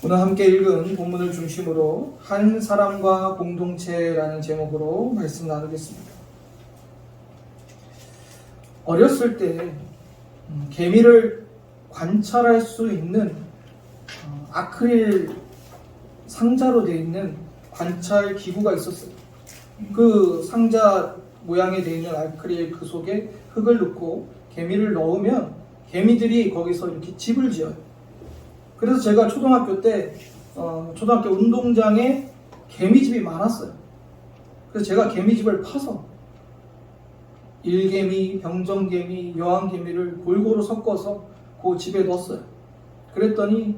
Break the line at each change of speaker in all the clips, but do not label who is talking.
오늘 함께 읽은 본문을 중심으로 한 사람과 공동체라는 제목으로 말씀 나누겠습니다. 어렸을 때 개미를 관찰할 수 있는 아크릴 상자로 되어 있는 관찰 기구가 있었어요. 그 상자 모양에 되어 있는 아크릴 그 속에 흙을 넣고 개미를 넣으면 개미들이 거기서 이렇게 집을 지어요. 그래서 제가 초등학교 때 초등학교 운동장에 개미집이 많았어요. 그래서 제가 개미집을 파서 일개미, 병정개미, 여왕개미를 골고루 섞어서 그 집에 넣었어요. 그랬더니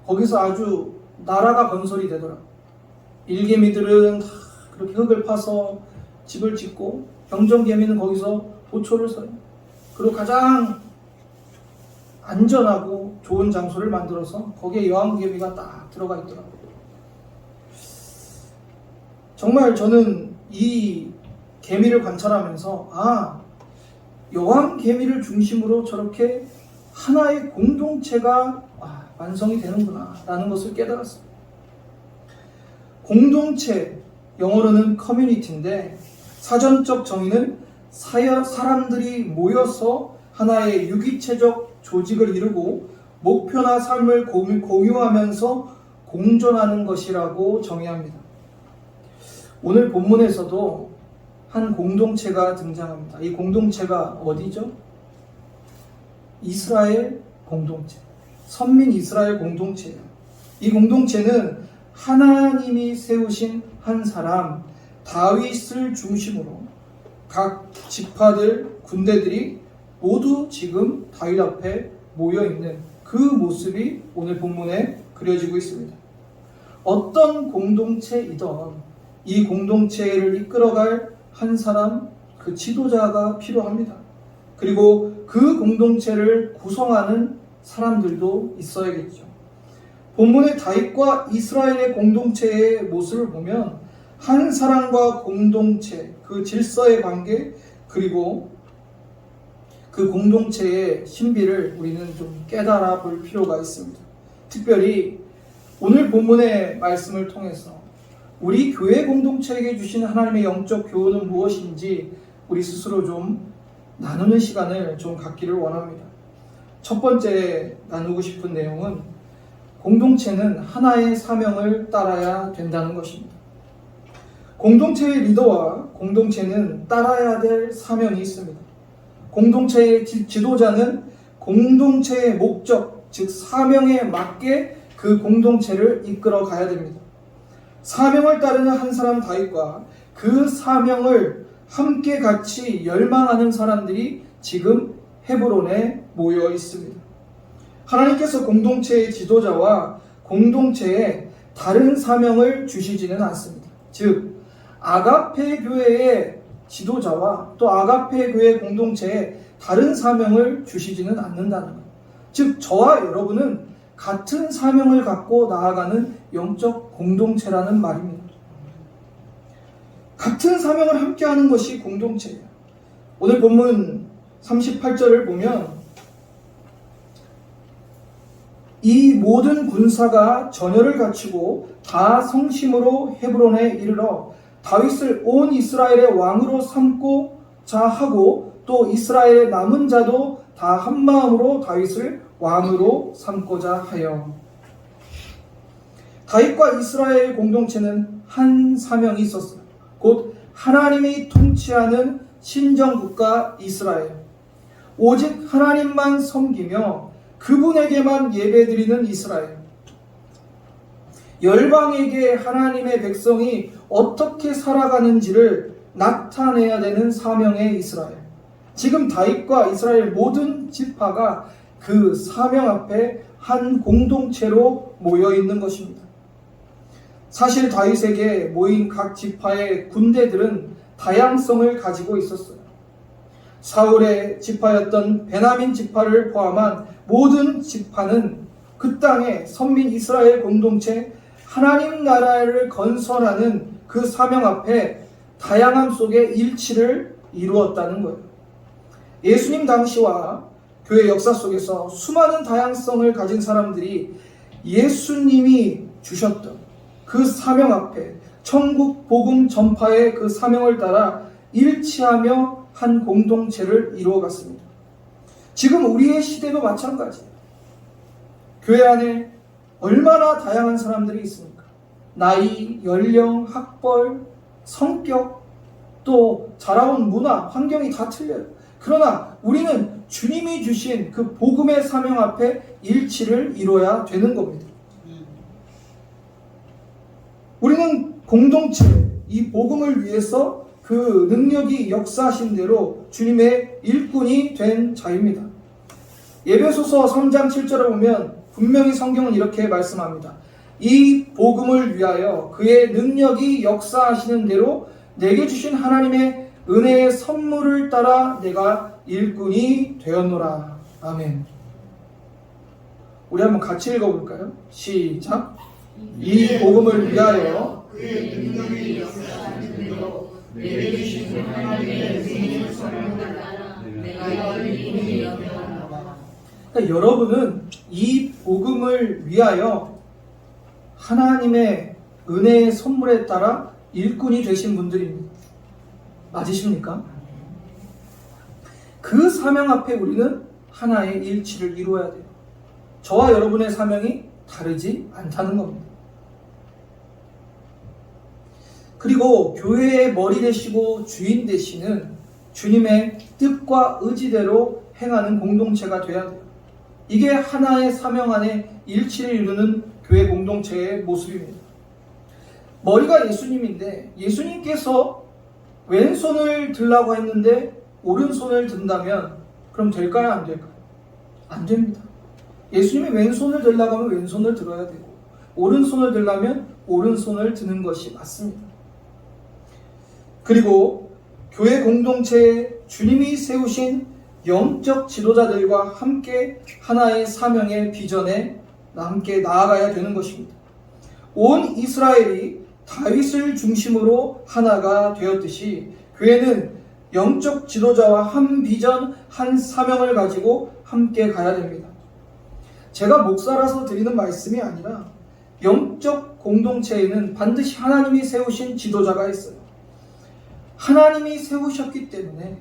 거기서 아주 나라가 건설이 되더라고요. 일개미들은 다 그렇게 흙을 파서 집을 짓고 병정개미는 거기서 보초를 서요. 그리고 가장 안전하고 좋은 장소를 만들어서 거기에 여왕개미가 딱 들어가 있더라고요. 정말 저는 이 개미를 관찰하면서 여왕개미를 중심으로 저렇게 하나의 공동체가 완성이 되는구나 라는 것을 깨달았어요. 공동체, 영어로는 커뮤니티인데 사전적 정의는 사람들이 모여서 하나의 유기체적 조직을 이루고 목표나 삶을 공유하면서 공존하는 것이라고 정의합니다. 오늘 본문에서도 한 공동체가 등장합니다. 이 공동체가 어디죠? 이스라엘 공동체, 선민 이스라엘 공동체예요. 이 공동체는 하나님이 세우신 한 사람 다윗을 중심으로 각 지파들, 군대들이 모두 지금 다윗 앞에 모여있는 그 모습이 오늘 본문에 그려지고 있습니다. 어떤 공동체이든 이 공동체를 이끌어갈 한 사람, 그 지도자가 필요합니다. 그리고 그 공동체를 구성하는 사람들도 있어야겠죠. 본문의 다윗과 이스라엘의 공동체의 모습을 보면 한 사람과 공동체, 그 질서의 관계, 그리고 그 공동체의 신비를 우리는 좀 깨달아 볼 필요가 있습니다. 특별히 오늘 본문의 말씀을 통해서 우리 교회 공동체에게 주신 하나님의 영적 교훈은 무엇인지 우리 스스로 좀 나누는 시간을 좀 갖기를 원합니다. 첫 번째 나누고 싶은 내용은 공동체는 하나의 사명을 따라야 된다는 것입니다. 공동체의 리더와 공동체는 따라야 될 사명이 있습니다. 공동체의 지도자는 공동체의 목적, 즉 사명에 맞게 그 공동체를 이끌어 가야 됩니다. 사명을 따르는 한 사람 다윗과 그 사명을 함께 같이 열망하는 사람들이 지금 헤브론에 모여 있습니다. 하나님께서 공동체의 지도자와 공동체에 다른 사명을 주시지는 않습니다. 즉 아가페 교회의 지도자와 또 아가페 교회 공동체에 다른 사명을 주시지는 않는다는 것. 즉 저와 여러분은 같은 사명을 갖고 나아가는 영적 공동체라는 말입니다. 같은 사명을 함께하는 것이 공동체예요. 오늘 본문 38절을 보면 이 모든 군사가 전열을 갖추고 다 성심으로 헤브론에 이르러 다윗을 온 이스라엘의 왕으로 삼고자 하고 또 이스라엘의 남은 자도 다 한마음으로 다윗을 왕으로 삼고자 하여. 다윗과 이스라엘 공동체는 한 사명이 있었어요. 곧 하나님이 통치하는 신정국가 이스라엘. 오직 하나님만 섬기며 그분에게만 예배드리는 이스라엘. 열방에게 하나님의 백성이 어떻게 살아가는지를 나타내야 되는 사명의 이스라엘. 지금 다윗과 이스라엘 모든 지파가 그 사명 앞에 한 공동체로 모여 있는 것입니다. 사실 다윗에게 모인 각 지파의 군대들은 다양성을 가지고 있었어요. 사울의 지파였던 베냐민 지파를 포함한 모든 지파는 그 땅의 선민 이스라엘 공동체, 하나님 나라를 건설하는 그 사명 앞에 다양함 속에 일치를 이루었다는 거예요. 예수님 당시와 교회 역사 속에서 수많은 다양성을 가진 사람들이 예수님이 주셨던 그 사명 앞에 천국 복음 전파의 그 사명을 따라 일치하며 한 공동체를 이루어갔습니다. 지금 우리의 시대도 마찬가지예요. 교회 안에 얼마나 다양한 사람들이 있습니까? 나이, 연령, 학벌, 성격, 또 자라온 문화, 환경이 다 틀려요. 그러나 우리는 주님이 주신 그 복음의 사명 앞에 일치를 이뤄야 되는 겁니다. 우리는 공동체, 이 복음을 위해서 그 능력이 역사하신 대로 주님의 일꾼이 된 자입니다. 에베소서 3장 7절을 보면 분명히 성경은 이렇게 말씀합니다. 이 복음을 위하여 그의 능력이 역사하시는 대로 내게 주신 하나님의 은혜의 선물을 따라 내가 일꾼이 되었노라. 아멘. 우리 한번 같이 읽어볼까요? 시작. 이 복음을 위하여
그의 능력이 역사하시는 대로 내게 주신 하나님의 은혜의 선물을 따라 내가 일꾼이 되었노라.
그러니까 여러분은 이 복음을 위하여 하나님의 은혜의 선물에 따라 일꾼이 되신 분들입니다. 맞으십니까? 그 사명 앞에 우리는 하나의 일치를 이루어야 돼요. 저와 여러분의 사명이 다르지 않다는 겁니다. 그리고 교회의 머리 되시고 주인 되시는 주님의 뜻과 의지대로 행하는 공동체가 돼야 돼요. 이게 하나의 사명 안에 일치를 이루는 교회 공동체의 모습입니다. 머리가 예수님인데 예수님께서 왼손을 들라고 했는데 오른손을 든다면 그럼 될까요? 안 될까요? 안 됩니다. 예수님이 왼손을 들라고 하면 왼손을 들어야 되고 오른손을 들려면 오른손을 드는 것이 맞습니다. 그리고 교회 공동체에 주님이 세우신 영적 지도자들과 함께 하나의 사명의 비전에 함께 나아가야 되는 것입니다. 온 이스라엘이 다윗을 중심으로 하나가 되었듯이 교회는 영적 지도자와 한 비전, 한 사명을 가지고 함께 가야 됩니다. 제가 목사라서 드리는 말씀이 아니라 영적 공동체에는 반드시 하나님이 세우신 지도자가 있어요. 하나님이 세우셨기 때문에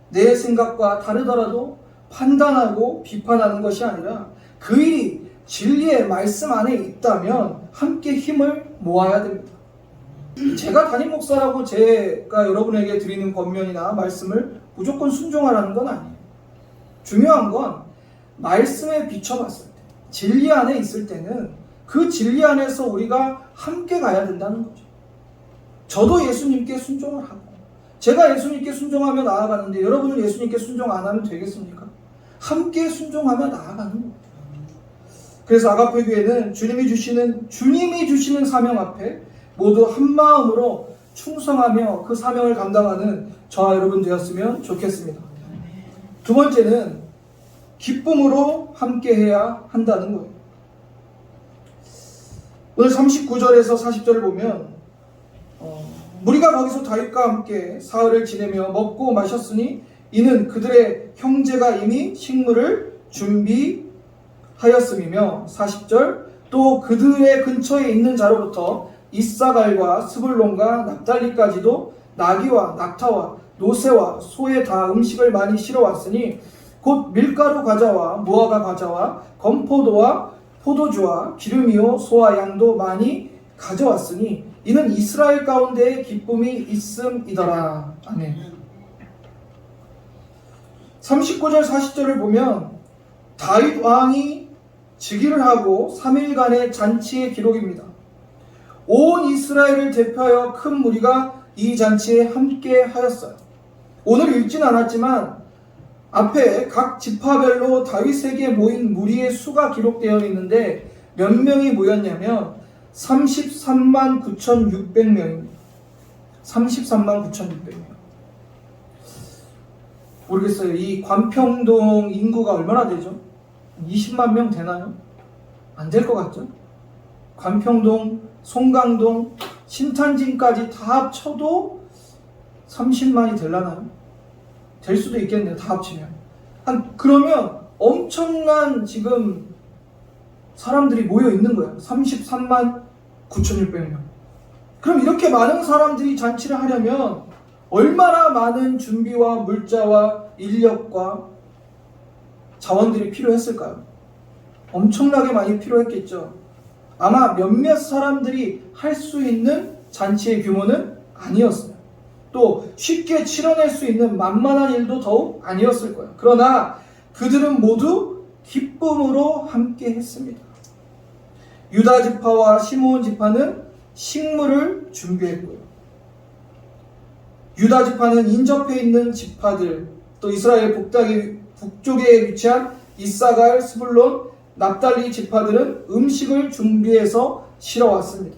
내 생각과 다르더라도 판단하고 비판하는 것이 아니라 그 일이 진리의 말씀 안에 있다면 함께 힘을 모아야 됩니다. 제가 담임 목사라고 제가 여러분에게 드리는 권면이나 말씀을 무조건 순종하라는 건 아니에요. 중요한 건 말씀에 비춰봤을 때 진리 안에 있을 때는 그 진리 안에서 우리가 함께 가야 된다는 거죠. 저도 예수님께 순종을 하고 제가 예수님께 순종하며 나아가는데 여러분은 예수님께 순종 안 하면 되겠습니까? 함께 순종하며 나아가는 겁니다. 그래서 아가페 교회는 주님이 주시는 사명 앞에 모두 한 마음으로 충성하며 그 사명을 감당하는 저와 여러분 되었으면 좋겠습니다. 두 번째는 기쁨으로 함께해야 한다는 거예요. 오늘 39절에서 40절을 보면 무리가 거기서 다윗과 함께 사흘을 지내며 먹고 마셨으니 이는 그들의 형제가 이미 식물을 준비하였음이며 40절 또 그들의 근처에 있는 자로부터 이사갈과 스불론과 납달리까지도 나귀와 낙타와 노새와 소에 다 음식을 많이 실어왔으니 곧 밀가루 과자와 무화과 과자와 건포도와 포도주와 기름이요 소와 양도 많이 가져왔으니 이는 이스라엘 가운데 기쁨이 있음이더라. 아멘. 39절 40절을 보면 다윗 왕이 즉위를 하고 3일간의 잔치의 기록입니다. 온 이스라엘을 대표하여 큰 무리가 이 잔치에 함께 하였어요. 오늘 읽진 않았지만 앞에 각 지파별로 다윗에게 모인 무리의 수가 기록되어 있는데 몇 명이 모였냐면 33만 9,600명입니다. 33만 9,600명. 모르겠어요. 이 관평동 인구가 얼마나 되죠? 20만 명 되나요? 안 될 것 같죠? 관평동, 송강동, 신탄진까지 다 합쳐도 30만이 되려나요? 될 수도 있겠네요. 다 합치면. 그러면 엄청난 지금 사람들이 모여 있는 거예요. 33만 9,600명. 그럼 이렇게 많은 사람들이 잔치를 하려면 얼마나 많은 준비와 물자와 인력과 자원들이 필요했을까요? 엄청나게 많이 필요했겠죠. 아마 몇몇 사람들이 할 수 있는 잔치의 규모는 아니었어요. 또 쉽게 치러낼 수 있는 만만한 일도 더욱 아니었을 거예요. 그러나 그들은 모두 기쁨으로 함께 했습니다. 유다 지파와 시므온 지파는 식물을 준비했고요. 유다 지파는 인접해 있는 지파들, 또 이스라엘 북쪽에 위치한 이사갈, 스불론, 납달리 지파들은 음식을 준비해서 실어왔습니다.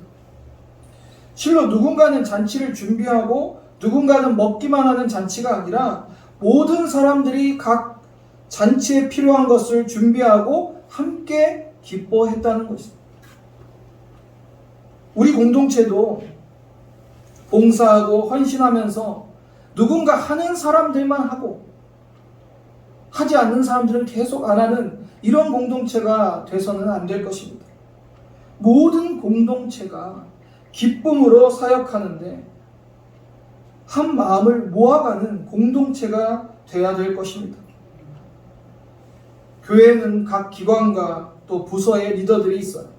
실로 누군가는 잔치를 준비하고 누군가는 먹기만 하는 잔치가 아니라 모든 사람들이 각 잔치에 필요한 것을 준비하고 함께 기뻐했다는 것입니다. 우리 공동체도 봉사하고 헌신하면서 누군가 하는 사람들만 하고 하지 않는 사람들은 계속 안 하는 이런 공동체가 돼서는 안 될 것입니다. 모든 공동체가 기쁨으로 사역하는데 한 마음을 모아가는 공동체가 되어야 될 것입니다. 교회는 각 기관과 또 부서의 리더들이 있어요.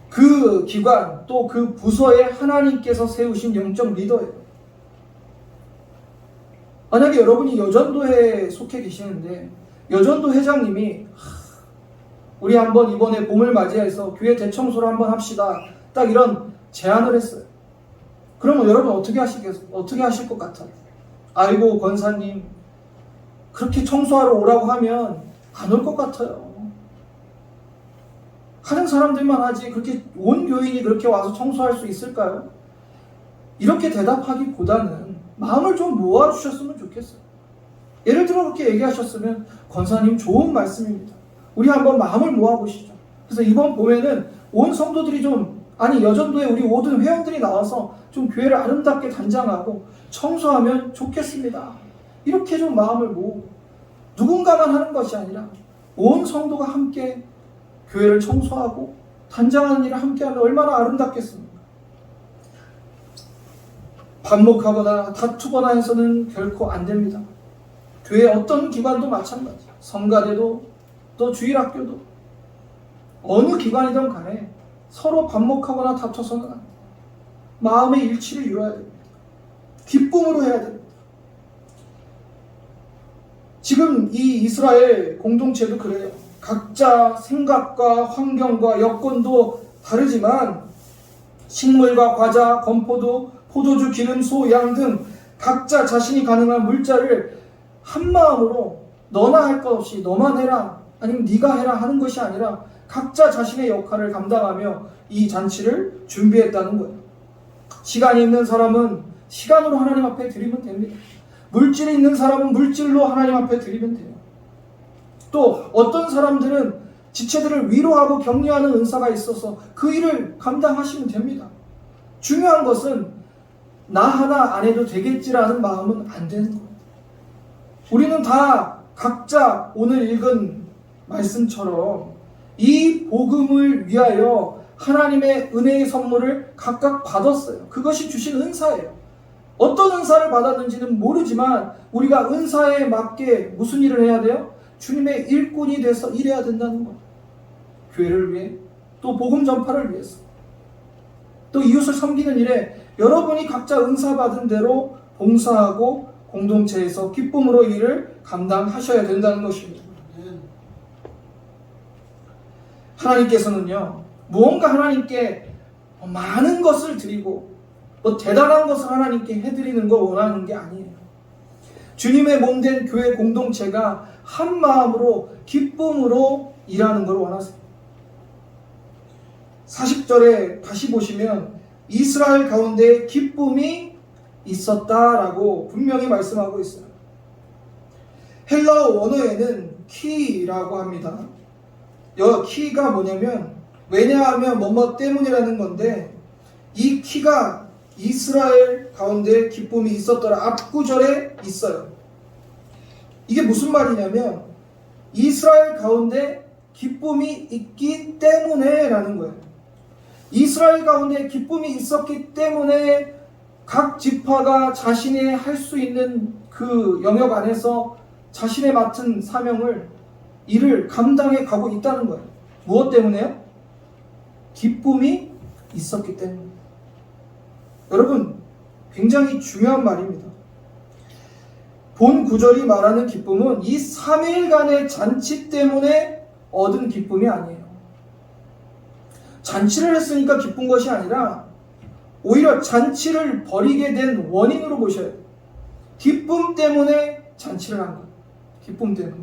그 기관 또 그 부서에 하나님께서 세우신 영적 리더예요. 만약에 여러분이 여전도회에 속해 계시는데 여전도 회장님이 우리 한번 이번에 봄을 맞이해서 교회 대청소를 한번 합시다, 딱 이런 제안을 했어요. 그러면 여러분 어떻게 하실 것 같아요? 아이고 권사님, 그렇게 청소하러 오라고 하면 안 올 것 같아요. 하는 사람들만 하지 그렇게 온 교인이 그렇게 와서 청소할 수 있을까요? 이렇게 대답하기보다는 마음을 좀 모아주셨으면 좋겠어요. 예를 들어 그렇게 얘기하셨으면 권사님 좋은 말씀입니다. 우리 한번 마음을 모아보시죠. 그래서 이번 봄에는 온 성도들이 여전도에 우리 모든 회원들이 나와서 좀 교회를 아름답게 단장하고 청소하면 좋겠습니다. 이렇게 좀 마음을 모으고 누군가만 하는 것이 아니라 온 성도가 함께 교회를 청소하고 단장하는 일을 함께하면 얼마나 아름답겠습니까? 반목하거나 다투거나 해서는 결코 안 됩니다. 교회 어떤 기관도 마찬가지, 성가대도 또 주일학교도 어느 기관이든 간에 서로 반목하거나 다퉈서는 안 돼요. 마음의 일치를 이루어야 됩니다. 기쁨으로 해야 됩니다. 지금 이 이스라엘 공동체도 그래요. 각자 생각과 환경과 여건도 다르지만 식물과 과자, 건포도, 포도주, 기름, 소, 양 등 각자 자신이 가능한 물자를 한 마음으로 너나 할 것 없이 너만 해라 아니면 네가 해라 하는 것이 아니라 각자 자신의 역할을 감당하며 이 잔치를 준비했다는 거예요. 시간이 있는 사람은 시간으로 하나님 앞에 드리면 됩니다. 물질이 있는 사람은 물질로 하나님 앞에 드리면 돼요. 또 어떤 사람들은 지체들을 위로하고 격려하는 은사가 있어서 그 일을 감당하시면 됩니다. 중요한 것은 나 하나 안 해도 되겠지라는 마음은 안 되는 거예요. 우리는 다 각자 오늘 읽은 말씀처럼 이 복음을 위하여 하나님의 은혜의 선물을 각각 받았어요. 그것이 주신 은사예요. 어떤 은사를 받았는지는 모르지만 우리가 은사에 맞게 무슨 일을 해야 돼요? 주님의 일꾼이 돼서 일해야 된다는 거예요. 교회를 위해, 또 복음 전파를 위해서, 또 이웃을 섬기는 일에 여러분이 각자 은사 받은 대로 봉사하고 공동체에서 기쁨으로 일을 감당하셔야 된다는 것입니다. 하나님께서는요, 무언가 하나님께 많은 것을 드리고 대단한 것을 하나님께 해드리는 걸 원하는 게 아니에요. 주님의 몸된 교회 공동체가 한 마음으로 기쁨으로 일하는 걸 원하세요. 40절에 다시 보시면 이스라엘 가운데 기쁨이 있었다라고 분명히 말씀하고 있어요. 헬라어 원어에는 키라고 합니다. 키가 뭐냐면 왜냐하면 뭐뭐 때문이라는 건데, 이 키가 이스라엘 가운데 기쁨이 있었더라 앞구절에 있어요. 이게 무슨 말이냐면 이스라엘 가운데 기쁨이 있기 때문에 라는 거예요. 이스라엘 가운데 기쁨이 있었기 때문에 각 지파가 자신이 할 수 있는 그 영역 안에서 자신의 맡은 사명을 일을 감당해 가고 있다는 거예요. 무엇 때문에요? 기쁨이 있었기 때문에. 여러분, 굉장히 중요한 말입니다. 본 구절이 말하는 기쁨은 이 3일간의 잔치 때문에 얻은 기쁨이 아니에요. 잔치를 했으니까 기쁜 것이 아니라 오히려 잔치를 벌이게 된 원인으로 보셔야 돼요. 기쁨 때문에 잔치를 한 거예요. 기쁨 때문에.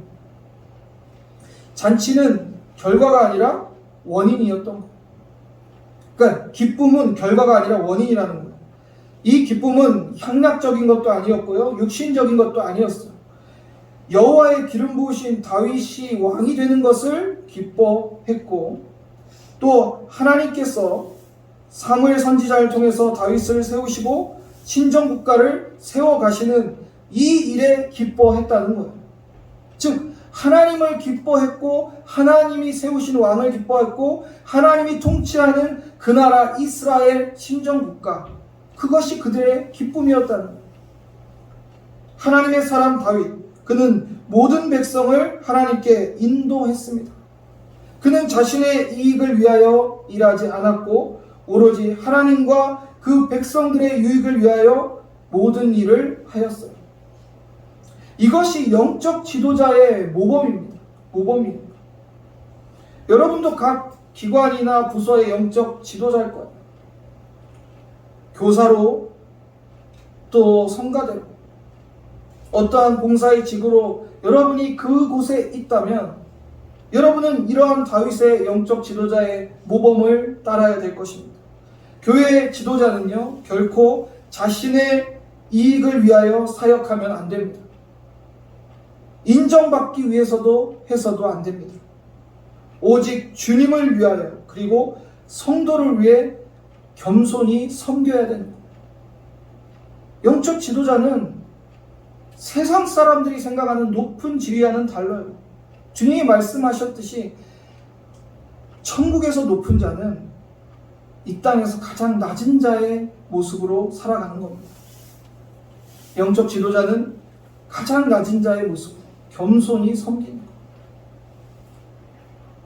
잔치는 결과가 아니라 원인이었던 거예요. 그러니까 기쁨은 결과가 아니라 원인이라는 거예요. 이 기쁨은 향락적인 것도 아니었고요, 육신적인 것도 아니었어요. 여호와의 기름 부으신 다윗이 왕이 되는 것을 기뻐했고, 또 하나님께서 사무엘 선지자를 통해서 다윗을 세우시고 신정국가를 세워가시는 이 일에 기뻐했다는 거예요. 즉 하나님을 기뻐했고, 하나님이 세우신 왕을 기뻐했고, 하나님이 통치하는 그 나라 이스라엘 신정국가, 그것이 그들의 기쁨이었다는 거예요. 하나님의 사람 다윗, 그는 모든 백성을 하나님께 인도했습니다. 그는 자신의 이익을 위하여 일하지 않았고 오로지 하나님과 그 백성들의 유익을 위하여 모든 일을 하였어요. 이것이 영적 지도자의 모범입니다. 모범입니다. 여러분도 각 기관이나 부서의 영적 지도자일 거예요. 교사로, 또 성가대로, 어떠한 봉사의 직으로 여러분이 그곳에 있다면 여러분은 이러한 다윗의 영적 지도자의 모범을 따라야 될 것입니다. 교회의 지도자는요, 결코 자신의 이익을 위하여 사역하면 안 됩니다. 인정받기 위해서도 해서도 안 됩니다. 오직 주님을 위하여, 그리고 성도를 위해 겸손히 섬겨야 됩니다. 영적 지도자는 세상 사람들이 생각하는 높은 지위와는 달라요. 주님이 말씀하셨듯이 천국에서 높은 자는 이 땅에서 가장 낮은 자의 모습으로 살아가는 겁니다. 영적 지도자는 가장 낮은 자의 모습, 겸손히 섬기는 것.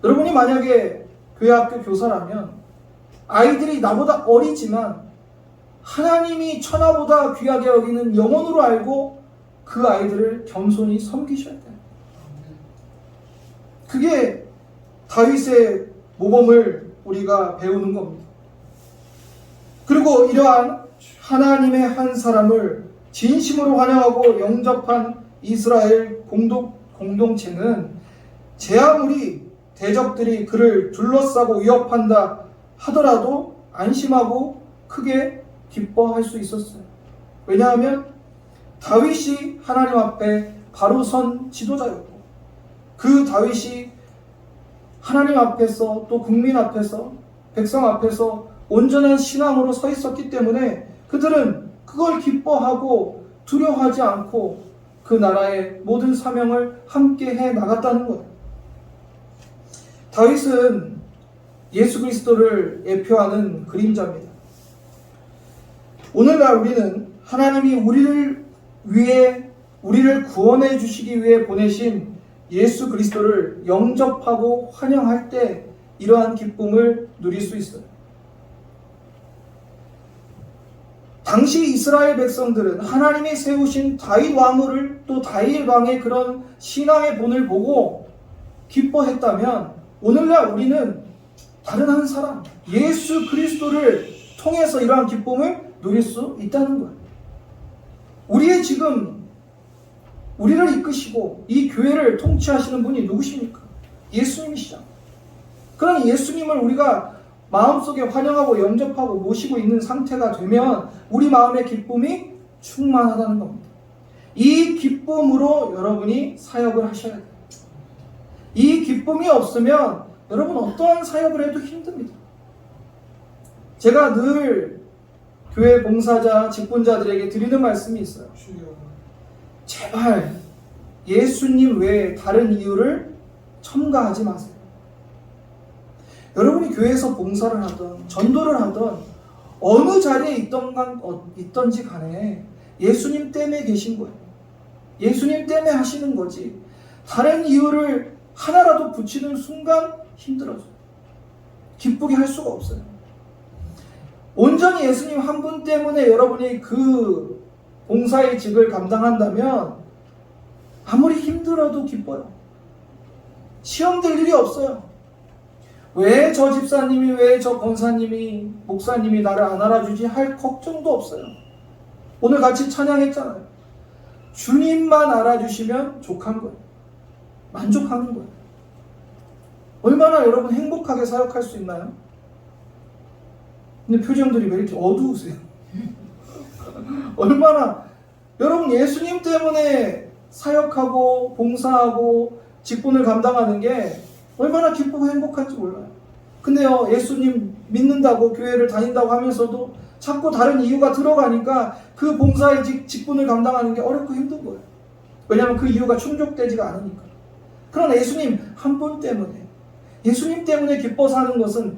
여러분이 만약에 교회 학교 교사라면 아이들이 나보다 어리지만 하나님이 천하보다 귀하게 여기는 영혼으로 알고 그 아이들을 겸손히 섬기셔야 돼요. 그게 다윗의 모범을 우리가 배우는 겁니다. 그리고 이러한 하나님의 한 사람을 진심으로 환영하고 영접한 이스라엘 공동체는 제 아무리 대적들이 그를 둘러싸고 위협한다 하더라도 안심하고 크게 기뻐할 수 있었어요. 왜냐하면 다윗이 하나님 앞에 바로 선 지도자였고, 그 다윗이 하나님 앞에서, 또 국민 앞에서, 백성 앞에서 온전한 신앙으로 서 있었기 때문에 그들은 그걸 기뻐하고 두려워하지 않고 그 나라의 모든 사명을 함께 해 나갔다는 거예요. 다윗은 예수 그리스도를 예표하는 그림자입니다. 오늘날 우리는 하나님이 우리를 구원해 주시기 위해 보내신 예수 그리스도를 영접하고 환영할 때 이러한 기쁨을 누릴 수 있어요. 당시 이스라엘 백성들은 하나님이 세우신 다윗 왕을, 또 다윗 왕의 그런 신앙의 본을 보고 기뻐했다면, 오늘날 우리는 다른 한 사람, 예수 그리스도를 통해서 이러한 기쁨을 누릴 수 있다는 거예요. 우리를 이끄시고 이 교회를 통치하시는 분이 누구십니까? 예수님이시죠. 그런 예수님을 우리가 마음속에 환영하고 영접하고 모시고 있는 상태가 되면 우리 마음의 기쁨이 충만하다는 겁니다. 이 기쁨으로 여러분이 사역을 하셔야 돼요. 이 기쁨이 없으면 여러분 어떠한 사역을 해도 힘듭니다. 제가 늘 교회 봉사자, 직분자들에게 드리는 말씀이 있어요. 제발 예수님 외에 다른 이유를 첨가하지 마세요. 여러분이 교회에서 봉사를 하든 전도를 하든 어느 자리에 있던지 간에 예수님 때문에 계신 거예요. 예수님 때문에 하시는 거지. 다른 이유를 하나라도 붙이는 순간 힘들어져요. 기쁘게 할 수가 없어요. 온전히 예수님 한 분 때문에 여러분이 그 봉사의 직을 감당한다면 아무리 힘들어도 기뻐요. 시험 될 일이 없어요. 왜 저 집사님이, 왜 저 권사님이, 목사님이 나를 안 알아주지 할 걱정도 없어요. 오늘 같이 찬양했잖아요. 주님만 알아주시면 족한 거예요. 만족하는 거예요. 얼마나 여러분 행복하게 사역할 수 있나요? 근데 표정들이 왜 이렇게 어두우세요? 얼마나 여러분 예수님 때문에 사역하고 봉사하고 직분을 감당하는 게 얼마나 기쁘고 행복한지 몰라요. 근데요, 예수님 믿는다고 교회를 다닌다고 하면서도 자꾸 다른 이유가 들어가니까 그 봉사의 직분을 감당하는 게 어렵고 힘든 거예요. 왜냐하면 그 이유가 충족되지가 않으니까. 그러나 예수님 한 분 때문에, 예수님 때문에 기뻐 사는 것은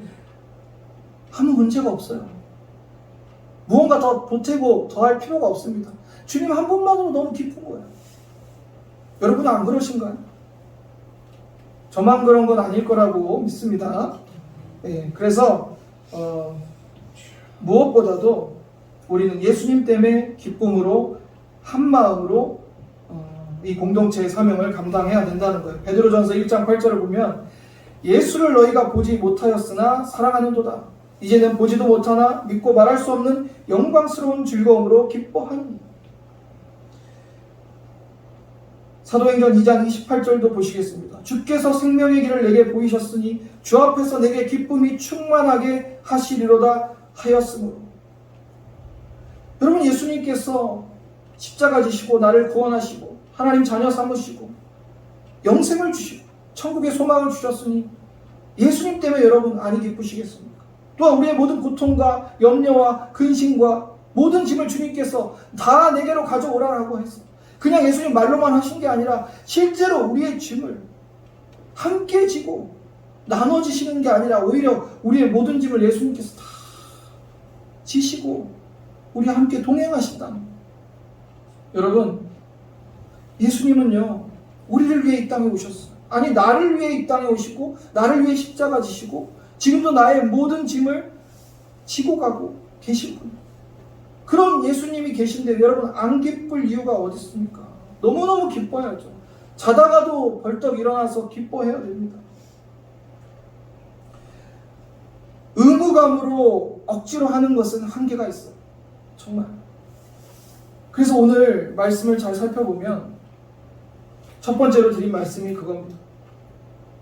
아무 문제가 없어요. 무언가 더 보태고 더 할 필요가 없습니다. 주님 한 분만으로 너무 기쁜 거예요. 여러분은 안 그러신가요? 저만 그런 건 아닐 거라고 믿습니다. 네, 그래서 무엇보다도 우리는 예수님 때문에 기쁨으로 한 마음으로 이 공동체의 사명을 감당해야 된다는 거예요. 베드로전서 1장 8절을 보면 예수를 너희가 보지 못하였으나 사랑하는도다. 이제는 보지도 못하나 믿고 말할 수 없는 영광스러운 즐거움으로 기뻐하니. 사도행전 2장 28절도 보시겠습니다. 주께서 생명의 길을 내게 보이셨으니 주 앞에서 내게 기쁨이 충만하게 하시리로다 하였으므로. 여러분, 예수님께서 십자가 지시고 나를 구원하시고 하나님 자녀 삼으시고 영생을 주시고 천국의 소망을 주셨으니 예수님 때문에 여러분 안이 기쁘시겠습니까? 또한 우리의 모든 고통과 염려와 근심과 모든 짐을 주님께서 다 내게로 가져오라라고 해서 그냥 예수님 말로만 하신 게 아니라 실제로 우리의 짐을 함께 지고 나눠지시는 게 아니라 오히려 우리의 모든 짐을 예수님께서 다 지시고 우리와 함께 동행하신다는 거예요. 여러분, 예수님은요 우리를 위해 이 땅에 오셨어요. 아니, 나를 위해 이 땅에 오시고 나를 위해 십자가 지시고 지금도 나의 모든 짐을 지고 가고 계신 분. 그런 예수님이 계신데 여러분 안 기쁠 이유가 어디 있습니까? 너무너무 기뻐야죠. 자다가도 벌떡 일어나서 기뻐해야 됩니다. 의무감으로 억지로 하는 것은 한계가 있어요. 정말. 그래서 오늘 말씀을 잘 살펴보면 첫 번째로 드린 말씀이 그겁니다.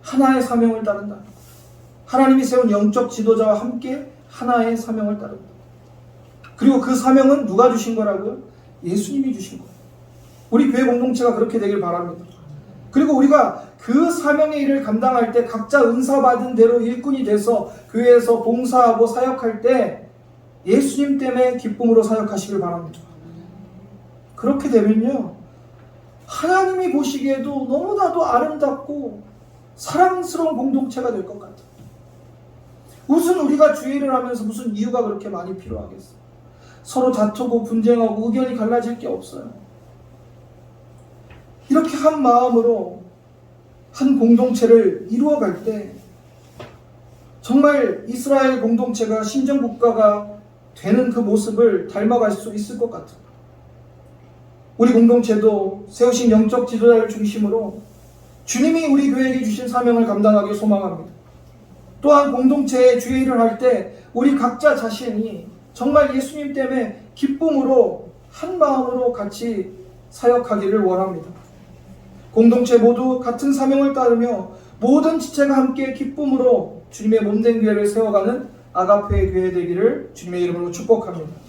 하나의 사명을 따른다. 하나님이 세운 영적 지도자와 함께 하나의 사명을 따른다. 그리고 그 사명은 누가 주신 거라고요? 예수님이 주신 거예요. 우리 교회 공동체가 그렇게 되길 바랍니다. 그리고 우리가 그 사명의 일을 감당할 때 각자 은사 받은 대로 일꾼이 돼서 교회에서 봉사하고 사역할 때 예수님 때문에 기쁨으로 사역하시길 바랍니다. 그렇게 되면요 하나님이 보시기에도 너무나도 아름답고 사랑스러운 공동체가 될 것 같아요. 무슨 우리가 주일을 하면서 무슨 이유가 그렇게 많이 필요하겠어요. 서로 다투고 분쟁하고 의견이 갈라질 게 없어요. 이렇게 한 마음으로 한 공동체를 이루어갈 때 정말 이스라엘 공동체가 신정국가가 되는 그 모습을 닮아갈 수 있을 것 같아요. 우리 공동체도 세우신 영적 지도자를 중심으로 주님이 우리 교회에게 주신 사명을 감당하기 소망합니다. 또한 공동체의 주의 일을 할 때 우리 각자 자신이 정말 예수님 때문에 기쁨으로 한 마음으로 같이 사역하기를 원합니다. 공동체 모두 같은 사명을 따르며 모든 지체가 함께 기쁨으로 주님의 몸된 교회를 세워가는 아가페의 교회 되기를 주님의 이름으로 축복합니다.